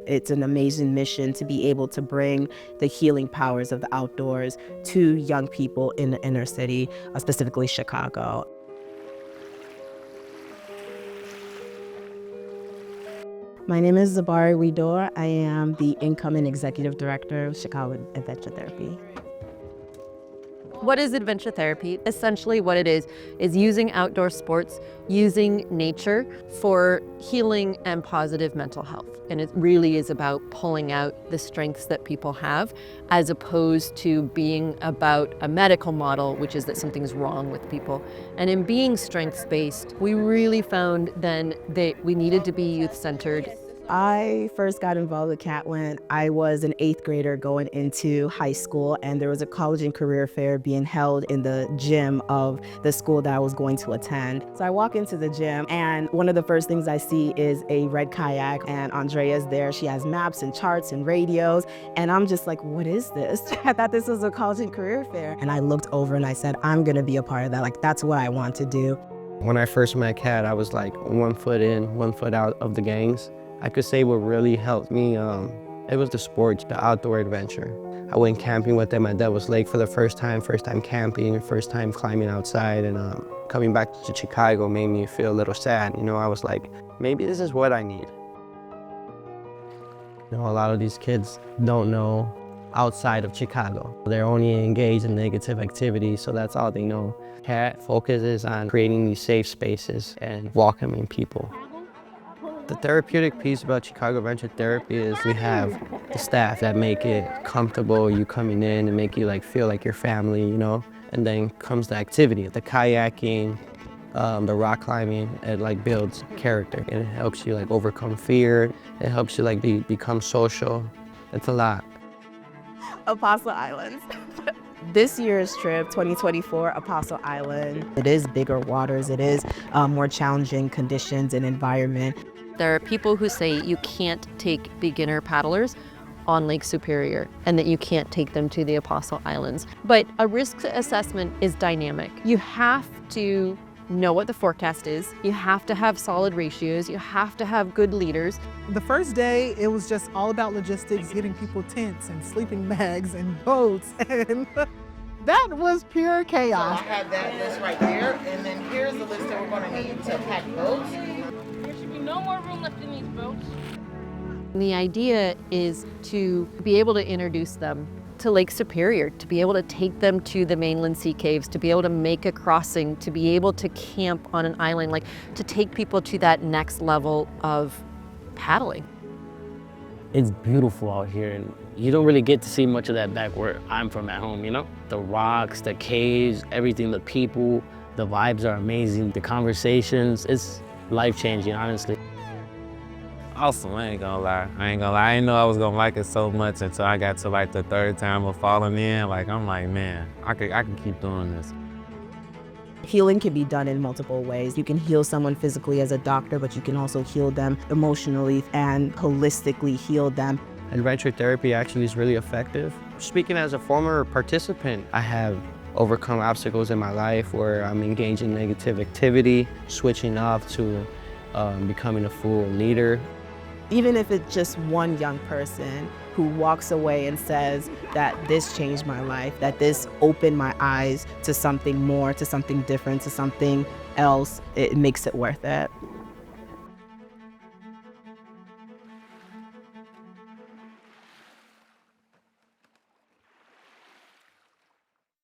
It's an amazing mission to be able to bring the healing powers of the outdoors to young people in the inner city, specifically Chicago. My name is Zorbari Nwidor. I am the incoming executive director of Chicago Adventure Therapy. What is adventure therapy? Essentially what it is using outdoor sports, using nature for healing and positive mental health. And it really is about pulling out the strengths that people have, as opposed to being about a medical model, which is that something's wrong with people. And in being strengths-based, we really found then that we needed to be youth-centered. I first got involved with CAT when I was an 8th grader going into high school, and there was a college and career fair being held in the gym of the school that I was going to attend. So I walk into the gym, and one of the first things I see is a red kayak, and Andrea's there. She has maps and charts and radios, and I'm just like, what is this? I thought this was a college and career fair. And I looked over and I said, I'm gonna be a part of that. Like, that's what I want to do. When I first met Kat, I was like 1 foot in, 1 foot out of the gangs. I could say what really helped me, it was the sports, the outdoor adventure. I went camping with them at Devil's Lake for the first time camping, first time climbing outside, and coming back to Chicago made me feel a little sad. You know, I was like, maybe this is what I need. You know, a lot of these kids don't know outside of Chicago. They're only engaged in negative activities, so that's all they know. Kat focuses on creating these safe spaces and welcoming people. The therapeutic piece about Chicago Adventure Therapy is we have the staff that make it comfortable, you coming in and make you feel like your family, you know? And then comes the activity, the kayaking, the rock climbing. It builds character, and it helps you overcome fear. It helps you become social. It's a lot. Apostle Islands. This year's trip, 2024, Apostle Island. It is bigger waters. It is more challenging conditions and environment. There are people who say you can't take beginner paddlers on Lake Superior and that you can't take them to the Apostle Islands. But a risk assessment is dynamic. You have to know what the forecast is. You have to have solid ratios. You have to have good leaders. The first day, it was just all about logistics, getting people tents and sleeping bags and boats, and that was pure chaos. So I have that list right there, and then here's the list that we're going to need to pack boats. There should be no more room left in these boats. The idea is to be able to introduce them to Lake Superior, to be able to take them to the mainland sea caves, to be able to make a crossing, to be able to camp on an island, to take people to that next level of paddling. It's beautiful out here, and you don't really get to see much of that back where I'm from at home, you know? The rocks, the caves, everything, the people, the vibes are amazing. The conversations, it's life-changing, honestly. Awesome, I ain't gonna lie. I didn't know I was gonna like it so much until I got to the 3rd time of falling in. I'm like, man, I can keep doing this. Healing can be done in multiple ways. You can heal someone physically as a doctor, but you can also heal them emotionally and holistically heal them. Adventure therapy actually is really effective. Speaking as a former participant, I have overcome obstacles in my life where I'm engaged in negative activity, switching off to becoming a full leader. Even if it's just one young person who walks away and says that this changed my life, that this opened my eyes to something more, to something different, to something else, it makes it worth it.